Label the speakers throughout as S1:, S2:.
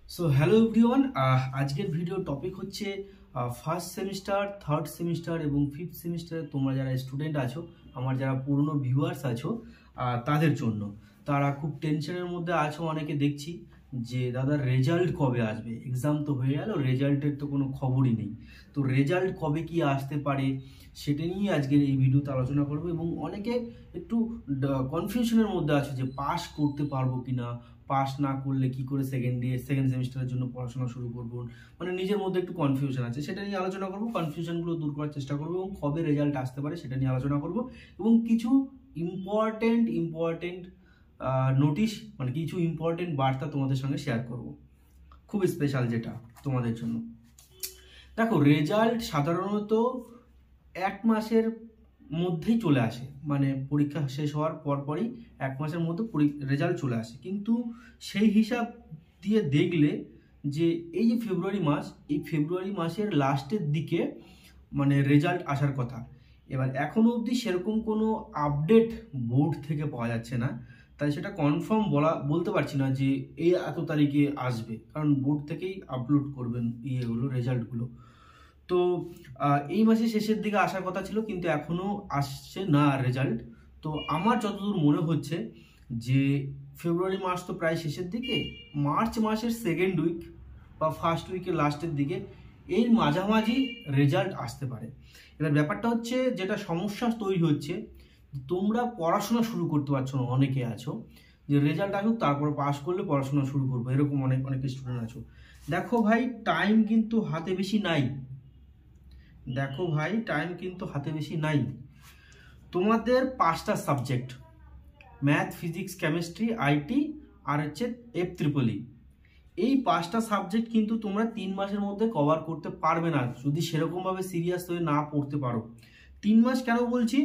S1: So hello everyone, আজকের video topic হচ্ছে first semester, third semester এবং ফিফথ সেমিস্টারে তোমরা যারা স্টুডেন্ট আছো, আমার যারা পুরনো ভিউয়ার্স আছো তাদের জন্য। তারা খুব টেনশনের মধ্যে আছো, অনেকে দেখছি যে দাদা রেজাল্ট কবে আসবে, এক্সাম তো হয়ে গেল, রেজাল্টের তো কোনো খবরই নেই। তো রেজাল্ট কবে কি আসতে পারে সেটা নিয়ে আজকের এই ভিডিওতে আলোচনা করবো। এবং অনেকে একটু কনফিউশনের মধ্যে আছে যে পাস করতে পারবো কিনা, পাস না করলে কি করে সেকেন্ড সেমিস্টারের জন্য পড়াশোনা শুরু করবো, মানে নিজের মধ্যে একটু কনফিউশন আছে, সেটা নিয়ে আলোচনা করবো। কনফিউশনগুলো দূর করার চেষ্টা করবো এবং কবে রেজাল্ট আসতে পারে সেটা নিয়ে আলোচনা করবো। এবং কিছু ইম্পর্টেন্ট নোটিশ, মানে কিছু ইম্পর্টেন্ট বার্তা তোমাদের সঙ্গে শেয়ার করব, খুব স্পেশাল যেটা তোমাদের জন্য। দেখো, রেজাল্ট সাধারণত 1 মাসের মধ্যেই চলে আসে, মানে পরীক্ষা শেষ হওয়ার পরপরই 1 মাসের মধ্যে রেজাল্ট চলে আসে। কিন্তু সেই হিসাব দিয়ে দেখলে যে এই যে ফেব্রুয়ারি মাস, এই ফেব্রুয়ারি মাসের লাস্টের দিকে মানে রেজাল্ট আসার কথা। এবার এখনো অবধি সেরকম কোনো আপডেট বোর্ড থেকে পাওয়া যাচ্ছে না, তাই সেটা কনফার্ম বলতে পারছি না যে এই এত তারিখে আসবে, কারণ বোর্ড থেকেই আপলোড করবেন ইয়েগুলো, রেজাল্টগুলো। তো এই মাসের শেষের দিকে আসার কথা ছিল, কিন্তু এখনো আসছে না রেজাল্ট। তো আমার যতদূর মনে হচ্ছে যে ফেব্রুয়ারি মাস তো প্রায় শেষের দিকে, মার্চ মাসের সেকেন্ড উইক বা ফার্স্ট উইকের লাস্টের দিকে, এই মাঝামাঝি রেজাল্ট আসতে পারে। এবার ব্যাপারটা হচ্ছে, যেটা সমস্যা তৈরি হচ্ছে, তোমরা পড়াশোনা শুরু করতে পারছো না, অনেকে আছো যে রেজাল্ট আসুক তারপর পাস করলে পড়াশোনা শুরু করবো, এরকম অনেক স্টুডেন্ট আছো। দেখো ভাই, টাইম কিন্তু হাতে বেশি নাই। তোমাদের 5টা subject, math, physics, chemistry, IT আর হচ্ছে FEEE। এই 5টা সাবজেক্ট কিন্তু তোমরা 3 মাসের মধ্যে কভার করতে পারবে না যদি সেরকমভাবে সিরিয়াস হয়ে না পড়তে পারো। 3 মাস কেন বলছি,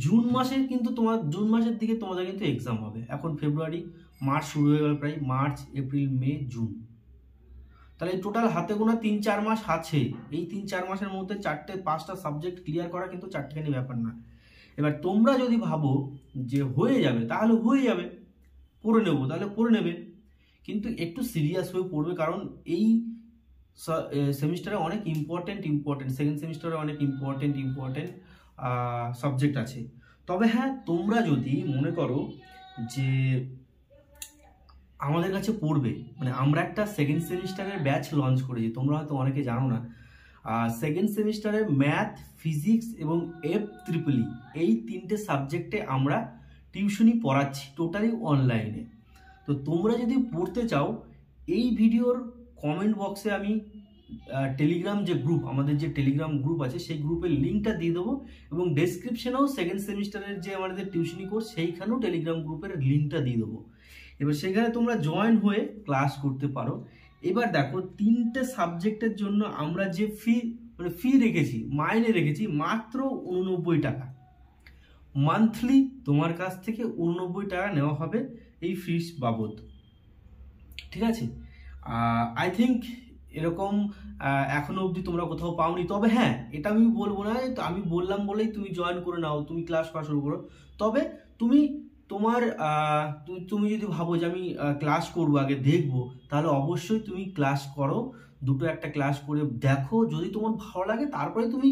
S1: জুন মাসের দিকে তোমাদের কিন্তু এক্সাম হবে। এখন ফেব্রুয়ারি, মার্চ শুরু হয়ে গেল, প্রায় মার্চ, এপ্রিল, মে, জুন, তাহলে টোটাল হাতে গোনা 3-4 মাস আছে। এই 3-4 মাসের মধ্যে 4-5টা সাবজেক্ট ক্লিয়ার করা কিন্তু চারটেখানি ব্যাপার না। এবার তোমরা যদি ভাবো যে হয়ে যাবে, তাহলে হয়ে যাবে, পড়ে নেবো, তাহলে পড়ে নেবে, কিন্তু একটু সিরিয়াস হয়ে পড়বে, কারণ এই সেমিস্টারে অনেক ইম্পর্টেন্ট সেকেন্ড সেমিস্টারে অনেক ইম্পর্টেন্ট সাবজেক্ট আছে। তবে হ্যাঁ, তোমরা যদি মনে করো যে আমাদের কাছে পড়বে, মানে আমরা একটা সেকেন্ড সেমিস্টারের ব্যাচ লঞ্চ করেছি, তোমরা হয়তো অনেকে জানো না। সেকেন্ড সেমিস্টারে ম্যাথ, ফিজিক্স এবং FEEE এই 3টে সাবজেক্টে আমরা টিউশনি পড়াচ্ছি, টোটালি অনলাইনে। তো তোমরা যদি পড়তে চাও, এই ভিডিওর কমেন্ট বক্সে আমি টেলিগ্রাম যে গ্রুপ, আমাদের যে টেলিগ্রাম গ্রুপ আছে, সেই গ্রুপের লিঙ্কটা দিয়ে দেবো, এবং ডেসক্রিপশনেও সেকেন্ড সেমিস্টারের যে আমাদের টিউশনি কোর্স, সেইখানেও টেলিগ্রাম গ্রুপের লিঙ্কটা দিয়ে দেবো। এবার সেখানে তোমরা জয়েন হয়ে ক্লাস করতে পারো। এবার দেখো, 3টে সাবজেক্টের জন্য আমরা যে ফি রেখেছি, মাইনে রেখেছি মাত্র 89 টাকা। মান্থলি তোমার কাছ থেকে 89 টাকা নেওয়া হবে এই ফিস বাবদ, ঠিক আছে? আই থিঙ্ক এরকম এখনো অবধি তোমরা কোথাও পাওনি। তবে হ্যাঁ, এটা আমি বলবো না আমি বললাম বলেই তুমি জয়েন করে নাও, তুমি ক্লাস করা শুরু করো। তবে তুমি তুমি যদি ভাবো যে আমি ক্লাস করবো, আগে দেখবো, তাহলে অবশ্যই তুমি ক্লাস করো, একটা ক্লাস করে দেখো, যদি তোমার ভালো লাগে তারপরে তুমি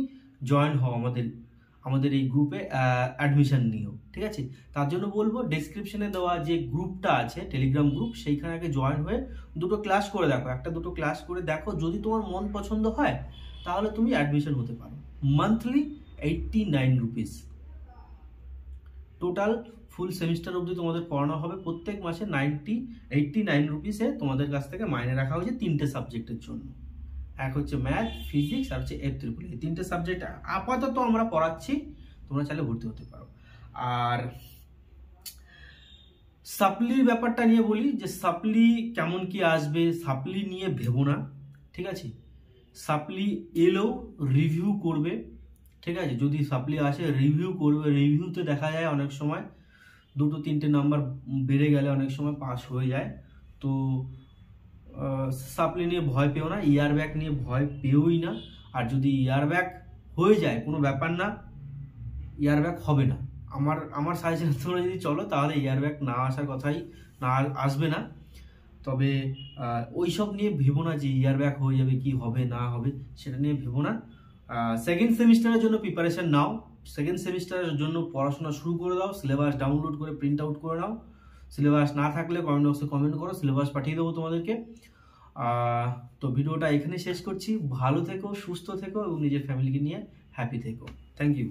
S1: জয়েন হও আমাদের এই গ্রুপে, অ্যাডমিশন নিও, ঠিক আছে? তার জন্য বলবো, ডেসক্রিপশনে দেওয়া যে গ্রুপটা আছে, টেলিগ্রাম গ্রুপ, সেইখানে আগে জয়েন হয়ে 2টো ক্লাস করে দেখো, 1-2টো ক্লাস করে দেখো, যদি তোমার মন পছন্দ হয় তাহলে তুমি অ্যাডমিশন হতে পারো। Monthly 89 rupees, total full semester অবধি তোমাদের পড়ানো হবে। প্রত্যেক মাসে 89 রুপিসে তোমাদের কাছ থেকে মাইনে রাখা হয়েছে 3টে সাবজেক্টের জন্য। এক হচ্ছে ম্যাথ, ফিজিক্স আর হচ্ছে FEEE, এই 3টে সাবজেক্ট আপাতত আমরা পড়াচ্ছি, তোমরা চাইলে ভর্তি হতে পারো। আর সাপ্লির ব্যাপারটা নিয়ে বলি, যে সাপ্লি কেমন কি আসবে, সাপ্লি নিয়ে ভেবো না, ঠিক আছে? সাপ্লি এলেও রিভিউ করবে, ঠিক আছে? যদি সাপ্লি আসে রিভিউ করবে, রিভিউতে দেখা যায় অনেক সময় 2-3টে নাম্বার বেড়ে গেলে অনেক সময় পাস হয়ে যায়। তো সাপ্লি নিয়ে ভয় পেও না, ইয়ার ব্যাক নিয়ে ভয় পেওই না। আর যদি ইয়ার ব্যাক হয়ে যায়, কোনো ব্যাপার না, ইয়ার ব্যাক হবে না। আমার সাজেশন তোমরা যদি চলো, তাহলে ইয়ার ব্যাক না আসার কথাই না, আসবে না। তবে ওইসব নিয়ে ভেবো না যে ইয়ার ব্যাক হয়ে যাবে, কি হবে না হবে সেটা নিয়ে ভেবো না। সেকেন্ড সেমিস্টারের জন্য প্রিপারেশন নাও, সেকেন্ড সেমিস্টারের জন্য পড়াশোনা শুরু করে দাও, সিলেবাস ডাউনলোড করে প্রিন্ট আউট করে নাও। সিলেবাস না থাকলে কমেন্ট বক্সে কমেন্ট করো, সিলেবাস পাঠিয়ে দেবো তোমাদেরকে। তো ভিডিওটা এখানে শেষ করছি। ভালো থেকো, সুস্থ থেকো এবং নিজের ফ্যামিলিকে নিয়ে হ্যাপি থেকো। Thank you.